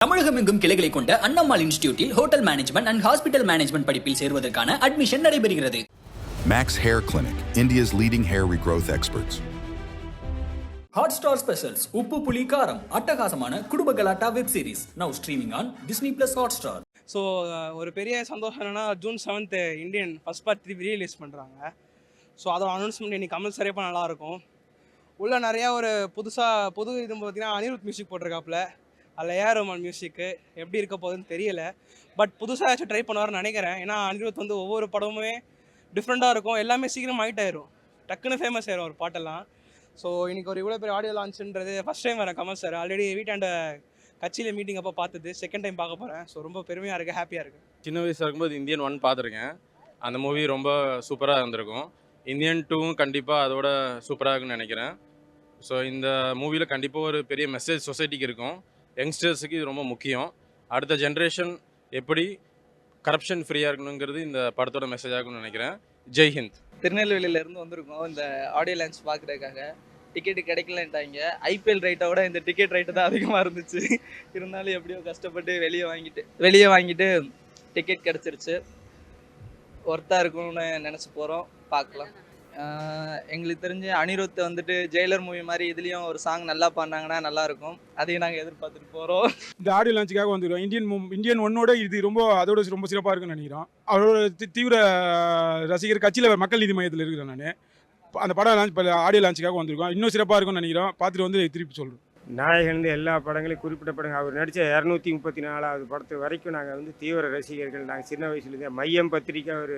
தமிழகம் எங்கும் கிளைகளை கொண்ட அண்ணம்மாள் இன்ஸ்டிடியூட்டில் hotel management and hospital management படிப்பில் சேர்வதற்கான அட்மிஷன் நடைபெறுகிறது. Max Hair Clinic, India's leading hair regrowth experts. Hotstar Specials உப்பு புளி காரம் அட்டகாசமான குடும்ப கலாட்டா web series now streaming on Disney Plus Hotstar. So ஒரு பெரிய சந்தோஷம் என்னென்னா June 7th Indian first part 3 release பண்ணுறாங்க. ஸோ அதோட அனௌன்ஸ்மெண்ட் இன்னைக்கு கமல் சரியாக நல்லாயிருக்கும். உள்ள நிறையா ஒரு புது இது பார்த்தீங்கன்னா அனிருத் மியூசிக் போட்டிருக்காப்புல, அதில் ஏஆர் ரஹ்மான் மியூசிக்கு எப்படி இருக்க போகுதுன்னு தெரியல. பட் புதுசாக ஏதாச்சும் ட்ரை பண்ணுவார்னு நினைக்கிறேன். ஏன்னா அனிருத் வந்து ஒவ்வொரு படமுமே டிஃப்ரெண்ட்டாக இருக்கும், எல்லாமே சீக்கிரம் ஹைட் ஆயிரும், டக்குன்னு ஃபேமஸ் ஆயிரும் ஒரு பாட்டெல்லாம். ஸோ இன்றைக்கி ஒரு இவ்வளோ பெரிய ஆடியோ லான்ச்சுன்றது ஃபஸ்ட் டைம் வரேன் கமல் சார். ஆல்ரெடி வீட்டாண்ட கட்சியில் மீட்டிங் அப்போ பார்த்தது, செகண்ட் டைம் பார்க்க போகிறேன். ஸோ ரொம்ப பெருமையாக இருக்குது, ஹாப்பியாக இருக்குது. சின்ன வயசாக இருக்கும்போது இந்தியன் 1 பார்த்துருக்கேன். அந்த மூவி ரொம்ப சூப்பராக இருந்திருக்கும். இந்தியன் 2 கண்டிப்பாக அதோட சூப்பராக இருக்குன்னு நினைக்கிறேன். ஸோ இந்த மூவியில் கண்டிப்பாக ஒரு பெரிய மெசேஜ் சொசைட்டிக்கு இருக்கும். யங்ஸ்டர்ஸுக்கு இது ரொம்ப முக்கியம். அடுத்த ஜென்ரேஷன் எப்படி கரப்ஷன் ஃப்ரீயாக இருக்கணுங்கிறது இந்த படத்தோட மெசேஜ் ஆகும்னு நினைக்கிறேன். ஜெய்ஹிந்த். திருநெல்வேலியிலேருந்து வந்திருக்கோம் இந்த ஆடியோ லான்ச் பார்க்குறதுக்காக. டிக்கெட்டு கிடைக்கலன்ட்டாங்க. ஐபிஎல் ரைட்டோட இந்த டிக்கெட் ரைட்டு தான் அதிகமாக இருந்துச்சு. இருந்தாலும் எப்படியோ கஷ்டப்பட்டு வெளியே வாங்கிட்டு டிக்கெட் கிடச்சிருச்சு. ஒர்த்தாக இருக்கும்னு நினச்சி போகிறோம், பார்க்கலாம். எங்களுக்கு தெரிஞ்சு அனிருத் வந்துட்டு ஜெயிலர் மூவி மாதிரி இதுலேயும் ஒரு சாங் நல்லா பாடினாங்கன்னா நல்லாயிருக்கும். அதையும் நாங்கள் எதிர்பார்த்துட்டு போகிறோம். இந்த ஆடியோ லான்ச்சுக்காக வந்துடுவோம். இந்தியன் 1ஓட இது அதோட ரொம்ப சிறப்பாக இருக்குன்னு நினைக்கிறோம். அவரோட தீவிர ரசிகர் கட்சியில் மக்கள் நீதி மையத்தில் இருக்கிறேன் நான். அந்த படம் ஆடியோ லான்ச்சுக்காக வந்திருக்கோம். இன்னும் சிறப்பாக இருக்கும்னு நினைக்கிறோம். பார்த்துட்டு வந்து திருப்பி சொல்கிறோம். நாயகன் எல்லா படங்களையும் குறிப்பிட்ட படங்கள் அவர் நடித்த 234வது படத்து வரைக்கும் நாங்கள் தீவிர ரசிகர்கள். நாங்கள் சின்ன வயசுலேருந்தே மையம் பத்திரிக்கை அவர்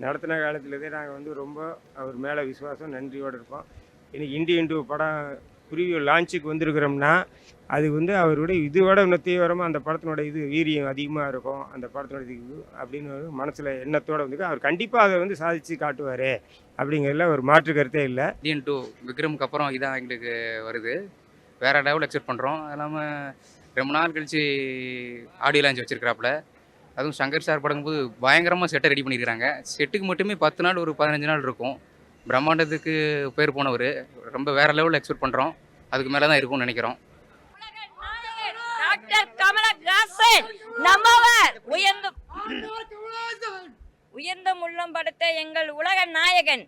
நடத்தின காலத்துலேருந்தே நாங்கள் ரொம்ப அவர் மேலே விசுவாசம் நன்றியோடு இருப்போம். இன்றைக்கி இந்தியன் 2 படம் ப்ரிவியூ லான்ச்சுக்கு வந்திருக்கிறோம்னா அது அவருடைய இதோட இன்னும் தீவிரமாக அந்த படத்தினோட வீரியம் அதிகமாக இருக்கும். அந்த படத்தினோட இது அப்படின்னு ஒரு மனசில் எண்ணத்தோடு அவர் கண்டிப்பாக அதை சாதித்து காட்டுவார் அப்படிங்கிறதுல ஒரு மாற்று கருத்தே இல்லை. இந்தியன் 2 விக்ரமுக்கு அப்புறம் இதான் எங்களுக்கு வருது. வேறு லெவல் எக்ஸ்பெக்ட் பண்ணுறோம். அது இல்லாமல் ரொம்ப நாள் கழித்து ஆடியோ லான்ச் வச்சுருக்கிறாப்புல. அதுவும் சங்கர் சார் படங்கும்போது பயங்கரமாக செட்டை ரெடி பண்ணியிருக்கிறாங்க. செட்டுக்கு மட்டுமே 10 நாள் ஒரு 15 நாள் இருக்கும். பிரம்மாண்டத்துக்கு பேர் போனவர். ரொம்ப வேறு லெவலில் எக்ஸ்பெக்ட் பண்ணுறோம். அதுக்கு மேலே தான் இருக்கும்னு நினைக்கிறோம். டாக்டர் கமலஹாசன் நம்மவர் உயர்ந்த உள்ளம் படுத்த எங்கள் உலக நாயகன்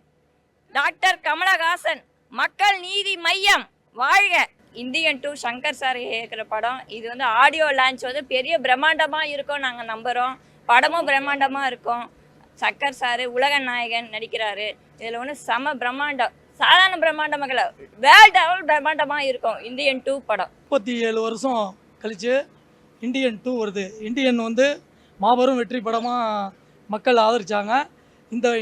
டாக்டர் கமலஹாசன். மக்கள் நீதி மையம் வாழ்க. இந்தியன் 2 சங்கர் சார் கேட்குற படம். இது ஆடியோ லான்ச் பெரிய பிரம்மாண்டமாக இருக்கும் நாங்கள் நம்புகிறோம். படமும் பிரம்மாண்டமாக இருக்கும். சங்கர் சார் உலக நாயகன் நடிக்கிறாரு. இதில் செம பிரம்மாண்டம், சாதாரண பிரம்மாண்டமாக இல்லை, வேர்ல்டு லெவல் பிரம்மாண்டமாக இருக்கும் இந்தியன் 2 படம். 37 வருஷம் கழித்து இந்தியன் 2 வருது. இந்தியன் மாபெரும் வெற்றி படமாக மக்கள் ஆதரித்தாங்க.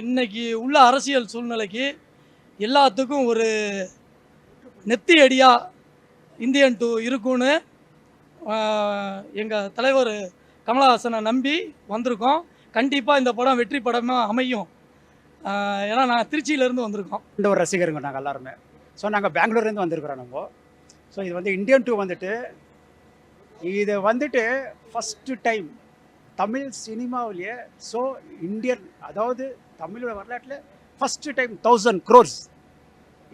இன்னைக்கு உள்ள அரசியல் சூழ்நிலைக்கு எல்லாத்துக்கும் ஒரு நெத்தி அடியாக இந்தியன் 2 இருக்குன்னு எங்கள் தலைவர் கமலஹாசனை நம்பி வந்திருக்கோம். கண்டிப்பாக இந்த படம் வெற்றி படமாக அமையும். ஏன்னா நாங்கள் திருச்சியிலேருந்து வந்திருக்கோம். இந்த ஒரு ரசிகருங்க நாங்கள் எல்லாருமே. ஸோ நாங்கள் பெங்களூர்லேருந்து வந்திருக்கிறோம் நம்ம. ஸோ இது இந்தியன் 2 இது ஃபஸ்ட்டு டைம் தமிழ் சினிமாவிலேயே. ஸோ இந்தியன் அதாவது தமிழோட வரலாற்றில் ஃபஸ்ட்டு டைம் 1000 crores.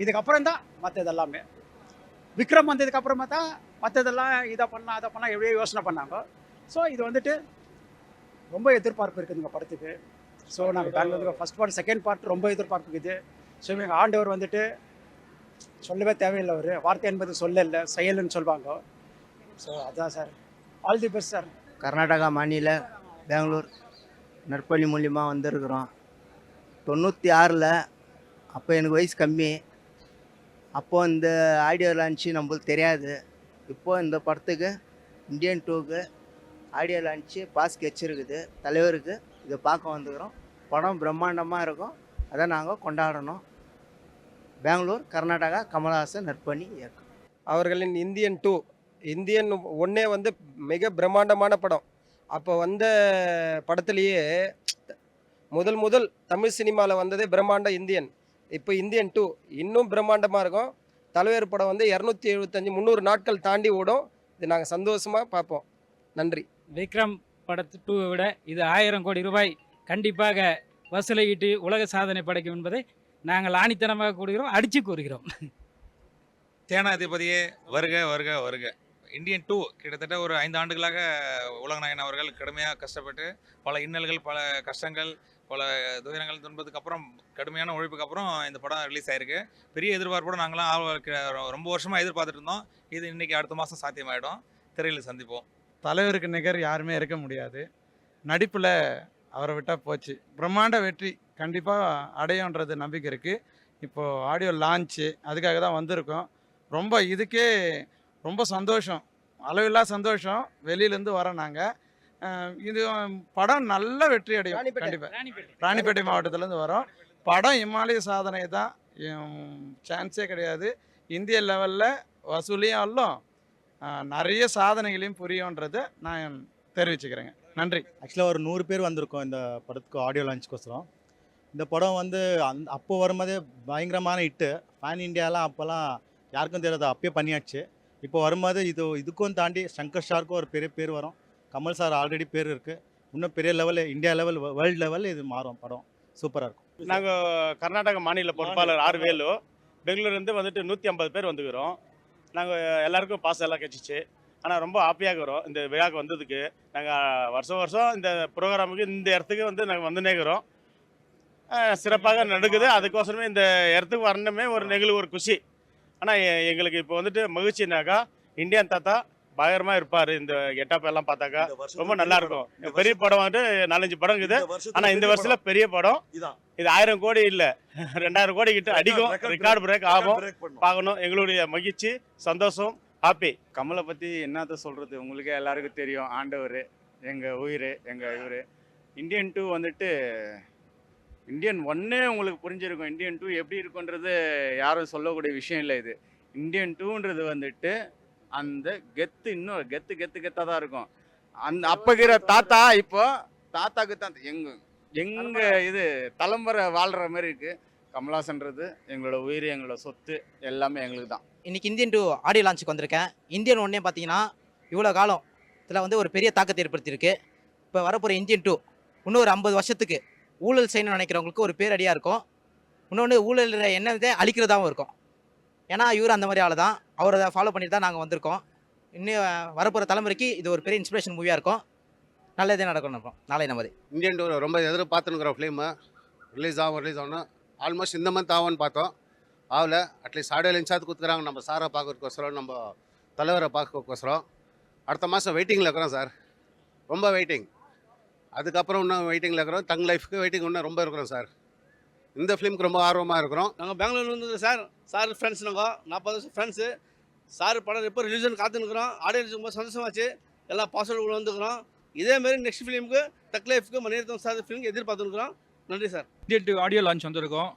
இதுக்கப்புறம் தான் மற்றதெல்லாமே. விக்ரம் வந்ததுக்கப்புறமா தான் மற்றதெல்லாம் இதை பண்ணலாம் அதை பண்ணலாம் எப்படியோ யோசனை பண்ணாங்க. ஸோ இது ரொம்ப எதிர்பார்ப்பு இருக்குதுங்க படத்துக்கு. ஸோ நாங்கள் பெங்களூருக்கு ஃபஸ்ட் பார்ட் செகண்ட் பார்ட் ரொம்ப எதிர்பார்ப்பு இருக்குது. ஸோ எங்கள் ஆண்டவர் சொல்லவே தேவையில்லை. ஒரு வார்த்தை என்பது சொல்லலை, செயலுன்னு சொல்லுவாங்க. ஸோ அதுதான் sir. All the best sir. Karnataka மாநில பெங்களூர் நற்பணி மூலியமாக வந்திருக்கிறோம். 96ல் அப்போ எனக்கு வயசு கம்மி. அப்போது இந்த ஆடியோ லான்ச்சு நம்மளுக்கு தெரியாது. இப்போது இந்த படத்துக்கு இந்தியன் 2க்கு ஆடியோ லான்ச்சு பாஸ்க்கு வச்சுருக்குது தலைவருக்கு. இதை பார்க்க வந்துக்கிறோம். படம் பிரம்மாண்டமாக இருக்கும். அதை நாங்கள் கொண்டாடணும். பெங்களூர் கர்நாடகா கமலஹாசன் நற்பணி இயக்கம். அவர்களின் இந்தியன் 2 இந்தியன் 1 மிக பிரம்மாண்டமான படம். அப்போ வந்த படத்துலேயே முதல் தமிழ் சினிமாவில் வந்ததே பிரம்மாண்ட இந்தியன். இப்போ இந்தியன் 2 இன்னும் பிரம்மாண்டமாக இருக்கும். தலைவர் படம் 275-300 நாட்கள் தாண்டி ஓடும். இது நாங்கள் சந்தோஷமாக பார்ப்போம். நன்றி. விக்ரம் படத்து 2 விட இது 1000 கோடி ரூபாய் கண்டிப்பாக வசூலிட்டு உலக சாதனை படைக்கும் என்பதை நாங்கள் ஆணித்தனமாக கூறுகிறோம், அடித்து கூறுகிறோம். சேனாதிபதியே வருக வருக வருக. இந்தியன் 2 கிட்டத்தட்ட ஒரு 5 ஆண்டுகளாக உலகநாயகன் அவர்கள் கடுமையாக கஷ்டப்பட்டு பல இன்னல்கள், பல கஷ்டங்கள், பல துயரங்கள் துன்பத்துக்கு அப்புறம் கடுமையான உழைப்புக்கு அப்புறம் இந்த படம் ரிலீஸ் ஆயிருக்கு. பெரிய எதிர்பார்ப்போடு நாங்களாம் ரொம்ப வருஷமாக எதிர்பார்த்துட்டு இருந்தோம். இது இன்னைக்கு அடுத்த மாதம் சாத்தியமாயிடும். திரையில் சந்திப்போம். தலைவருக்கு நிகர் யாருமே இருக்க முடியாது. நடிப்பில் அவரை விட்டால் போச்சு. பிரம்மாண்ட வெற்றி கண்டிப்பாக அடையுன்றது நம்பிக்கை இருக்குது. இப்போது ஆடியோ லான்ச்சு அதுக்காக தான் வந்திருக்கோம். ரொம்ப இதுக்கே ரொம்ப சந்தோஷம், அளவில்லா சந்தோஷம். வெளியிலேருந்து வரோம் நாங்கள். இது படம் நல்ல வெற்றி அடையும் கண்டிப்பாக. ராணிப்பேட்டை மாவட்டத்துலேருந்து வரோம். படம் இமாலய சாதனை தான், சான்ஸே கிடையாது. இந்திய லெவலில் வசூலியும் அல்லும் நிறைய சாதனைகளையும் புரியுன்றதை நான் தெரிவிச்சுக்கிறேங்க. நன்றி. ஆக்சுவலாக ஒரு 100 பேர் வந்திருக்கோம் இந்த படத்துக்கு ஆடியோ லான்ச்சுக்கோசரம். இந்த படம் வந்து அப்போ வரும்போதே பயங்கரமான ஹிட்டு. பேன் இண்டியாலாம் அப்போல்லாம் யாருக்கும் தெரியாது, அப்பயே பண்ணியாச்சு. இப்போ வரும்போது இதுக்கும் தாண்டி சங்கர் சாருக்கும் ஒரு பெரிய பேர் வரும். கமல் சார் ஆல்ரெடி பேர் இருக்குது. இன்னும் பெரிய லெவலில், இந்தியா லெவல், வேர்ல்டு லெவலில் இது மாறும். படம் சூப்பராக இருக்கும். நாங்கள் கர்நாடக மாநில பொறுப்பாளர் ஆர் வேலு. பெங்களூர்லேருந்து வந்துட்டு 150 பேர் வந்துக்கிறோம். நாங்கள் எல்லாருக்கும் பாஸ் எல்லாம் கிடச்சிச்சு. ஆனால் ரொம்ப ஹாப்பியாக இருக்கிறோம் இந்த விழாவுக்கு வந்ததுக்கு. நாங்கள் வருஷம் இந்த ப்ரோக்ராமுக்கு இந்த இடத்துக்கு வந்து நாங்கள் வந்துனே இருக்கிறோம். சிறப்பாக நடக்குது. அதுக்கோசரமே இந்த இடத்துக்கு வரணுமே எங்களுக்கு ஒரு குஷி. ஆனால் எங்களுக்கு இப்போ வந்துட்டு மகிழ்ச்சினாக்கா, இந்தியன் தாத்தா பயங்கரமாக இருப்பார். இந்த கெட்டப் எல்லாம் பார்த்தாக்கா ரொம்ப நல்லா இருக்கும். பெரிய படம் வந்துட்டு 4-5 படம் இருக்குது. ஆனால் இந்த வருஷத்தில் பெரிய படம் இது 1000 கோடி இல்லை, 2000 கோடி கிட்ட அடிக்கும். ரெக்கார்டு பிரேக் ஆகும். பார்க்கணும். எங்களுடைய மகிழ்ச்சி, சந்தோஷம், ஹாப்பி. கமலை பற்றி என்னத்த சொல்கிறது, உங்களுக்கே எல்லாருக்கும் தெரியும். ஆண்டவர், எங்கள் உயிர், எங்கள் இவர். இந்தியன் 2 வந்துட்டு இந்தியன் 1 உங்களுக்கு புரிஞ்சிருக்கும். இந்தியன் 2 எப்படி இருக்குன்றது யாரும் சொல்லக்கூடிய விஷயம் இல்லை. இது இந்தியன் 2ன்றது வந்துட்டு அந்த கெத்து, இன்னும் கெத்தாக தான் இருக்கும். அந்த அப்பகிற தாத்தா இப்போ தாத்தாக்கு தான் எங்க இது தலைமுறை வாழ்கிற மாதிரி இருக்குது. கமல்ஹாசன்றது எங்களோட உயிர், எங்களோட சொத்து, எல்லாமே எங்களுக்கு தான். இன்றைக்கி இந்தியன் 2 ஆடியோ லான்ச்சுக்கு வந்திருக்கேன். இந்தியன் 1 பார்த்தீங்கன்னா இவ்வளோ காலம் இதில் வந்து ஒரு பெரிய தாக்கத்தை ஏற்படுத்தியிருக்கு. இப்போ வரப்போகிற இந்தியன் 2 இன்னும் ஒரு 50 வருஷத்துக்கு ஊழல் செய்யணும்னு நினைக்கிறவங்களுக்கு ஒரு பேரடியாக இருக்கும். இன்னொன்று ஊழல் என்னதை அழிக்கிறதாகவும் இருக்கும். ஏன்னா இவர் அந்த மாதிரி ஆள் தான். அவரை ஃபாலோ பண்ணிட்டு தான் நாங்கள் வந்திருக்கோம். இன்னும் வரப்போகிற தலைமுறைக்கு இது ஒரு பெரிய இன்ஸ்பிரேஷன் மூவியாக இருக்கும். நல்லதே நடக்கணும். அப்புறம் நாளை நமது இந்தியன் 2 ரொம்ப எதிர்பார்த்துனுக்குறோம். ஃபிலிமு ரிலீஸ் ஆகணும். ஆல்மோஸ்ட் இந்த மந்த் ஆகும்னு பார்த்தோம். ஆகலை. அட்லீஸ்ட் ஆடியோ லான்ச்சாவது கொடுத்துக்கிறாங்க. நம்ம சாரை பார்க்கறதுக்கோசரம், நம்ம தலைவரை பார்க்கறதுக்கோசரம். அடுத்த மாதம் வெயிட்டிங்கில் இருக்கிறோம் சார். ரொம்ப வெயிட்டிங். அதுக்கப்புறம் இன்னும் வெயிட்டிங்கில் இருக்கிறோம். தங் லைஃப்க்கு வெயிட்டிங் இன்னும் ரொம்ப இருக்கிறோம் சார். இந்த ஃபிலிமுக்கு ரொம்ப ஆர்வமாக இருக்கிறோம். நாங்கள் பெங்களூர்லேருந்து சார் ஃப்ரெண்ட்ஸ். நாங்கள் 40 வருஷம் ஃப்ரெண்ட்ஸு. சார் படம் எப்போ ரிலீஸ்னு காத்துனுக்குறோம். ஆடியன்ஸ் ரொம்ப சந்தோஷமாச்சு. எல்லாம் பாஸ்வேர்டு உள்ள வந்துக்கிறோம். இதேமாரி நெக்ஸ்ட் ஃபிலிமுக்கு தக் லைஃப்க்கு மணிரத்னம் சார் ஃபிலிமுக்கு எதிர்பார்த்துருக்குறோம். நன்றி சார். இந்தியன் 2 ஆடியோ லான்ச் வந்திருக்கோம்.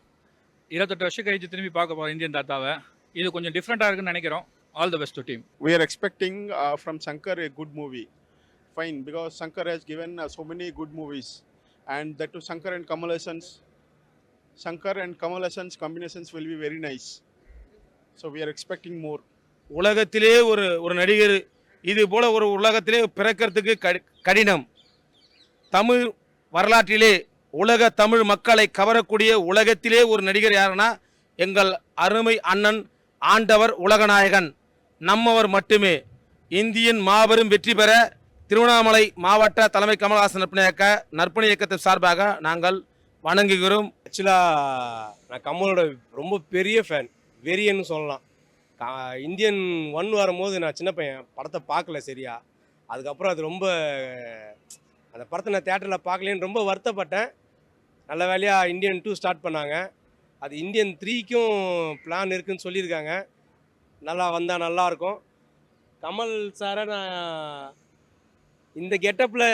28 வருஷம் கழிச்சு திரும்பி பார்க்க போகிறோம் இந்தியன் தாத்தாவை. இது கொஞ்சம் டிஃப்ரெண்ட்டாக இருக்குன்னு நினைக்கிறோம். All the best to team. We are expecting from Shankar a good movie. Fine, because Shankar has given so many good movies, and that to Shankar and Kamal Hassan's combinations will be very nice. So we are expecting more. உலகத்திலே ஒரு நடிகர் இது போல ஒரு உலகத்திலே பிறக்கிறதுக்கு கடினம். தமிழ் வரலாற்றிலே உலக தமிழ் மக்களை கவரக்கூடிய உலகத்திலே ஒரு நடிகர் யாருன்னா எங்கள் அருமை அண்ணன் ஆண்டவர் உலகநாயகன் நம்மவர் மட்டுமே. இந்தியன் மாபெரும் வெற்றி பெற திருவண்ணாமலை மாவட்ட தலைமை கமல்ஹாசன் நற்பணி இயக்கத்தின் சார்பாக நாங்கள் வணங்குகிறோம். ஆக்சுவலாக நான் கமலோட ரொம்ப பெரிய ஃபேன், வெறியன்னு சொல்லலாம். இந்தியன் 1 வரும்போது நான் சின்ன பையன், படத்தை பார்க்கல சரியா. அதுக்கப்புறம் அது ரொம்ப அந்த படத்தை நான் தேட்டரில் பார்க்கலேன்னு ரொம்ப வருத்தப்பட்டேன். நல்ல வேலையாக இந்தியன் 2 ஸ்டார்ட் பண்ணாங்க. அது இந்தியன் 3க்கும் பிளான் இருக்குதுன்னு சொல்லியிருக்காங்க. நல்லா வந்தால் நல்லாயிருக்கும். கமல் சாரை நான் இந்த கெட்டப்பில்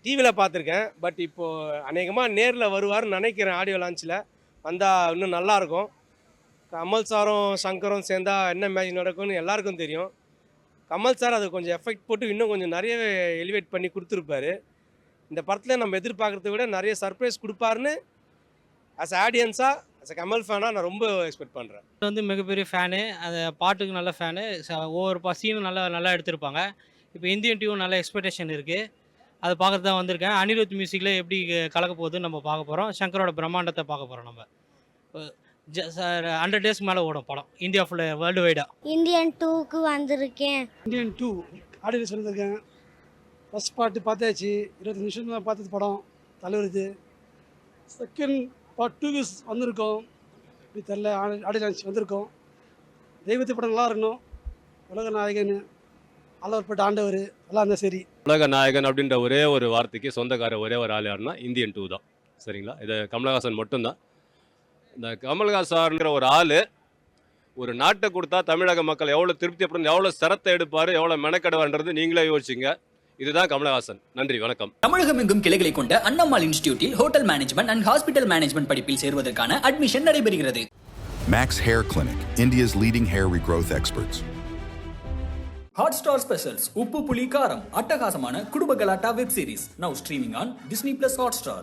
டிவியில் பார்த்துருக்கேன். பட் இப்போது அநேகமாக நேரில் வருவார்னு நினைக்கிறேன். ஆடியோ லான்ச்சில் வந்தால் இன்னும் நல்லாயிருக்கும். கமல் சாரும் சங்கரும் சேர்ந்தா என்ன மேஜிக் நடக்கும்னு எல்லாருக்கும் தெரியும். கமல் சார் அதை கொஞ்சம் எஃபெக்ட் போட்டு இன்னும் கொஞ்சம் நிறைய எலிவேட் பண்ணி கொடுத்துருப்பாரு. இந்த படத்தில் நம்ம எதிர்பார்க்குறத விட நிறைய சர்ப்ரைஸ் கொடுப்பாருன்னு ஆஸ் ஆடியன்ஸாக, ஆஸ் கமல் ஃபேனாக நான் ரொம்ப எக்ஸ்பெக்ட் பண்ணுறேன். வந்து மிகப்பெரிய ஃபேனு, அந்த பாட்டுக்கு நல்ல ஃபேனு, ஒவ்வொரு சீனும் நல்லா எடுத்திருப்பாங்க. இப்போ இந்தியன் 2 நல்ல எக்ஸ்பெக்டேஷன் இருக்குது. அதை பார்க்குறது தான் வந்திருக்கேன். அனிருத் மியூசிக்கில் எப்படி கலக்க போகுதுன்னு நம்ம பார்க்க போகிறோம். சங்கரோட பிரம்மாண்டத்தை பார்க்க போகிறோம். நம்ம சார் 100 டேஸ்க்கு மேலே ஓடும் படம் இந்தியா ஃபுல்லாக வேர்ல்டு வைடாக. இந்தியன் 2க்கு வந்திருக்கேன். இந்தியன் 2 ஆடியோ சொல்லியிருக்கேன். ஃபஸ்ட் பார்ட்டு பார்த்தாச்சு, 20 நிமிஷம் தான் பார்த்தது படம் தலைவர் இது. செகண்ட் பார்ட் 2க்கு வந்திருக்கோம். இப்படி தெரில ஆடியோ லான்ச் வந்திருக்கோம். தெய்வத்து படம் நல்லா இருக்கணும். உலக நாயகன் ஆளவர்பட்ட ஆண்டவர் எல்லாம் இருந்தால் சரி. உலக நாயகன் அப்படின்ற ஒரே ஒரு வார்த்தைக்கு சொந்தக்கார ஒரே ஒரு ஆள் யாருன்னா இந்தியன் 2 தான். சரிங்களா? இது கமலஹாசன் மட்டும்தான். இந்த கமல்ஹாசன்ங்கிற ஒரு ஆள் ஒரு நாட்டை கொடுத்தா தமிழக மக்கள் எவ்வளோ திருப்திப்படும், எவ்வளோ சிரத்தை எடுப்பார், எவ்வளோ மெனக்கெடுவான்றது நீங்களே யோசிச்சிங்க. இதுதான் கமலஹாசன். நன்றி, வணக்கம். தமிழகம் எங்கும் கிளைகளை கொண்ட அண்ணம்மாள் இன்ஸ்டிடியூட்டில் hotel management and hospital management படிப்பில் சேர்வதற்கான அட்மிஷன் நடைபெறுகிறது. Max Hair Clinic, India's leading hair regrowth experts. Hotstar Specials, உப்பு புளி காரம் அட்டகாசமான குடும்ப கலாட்டா web series now streaming on Disney Plus Hotstar.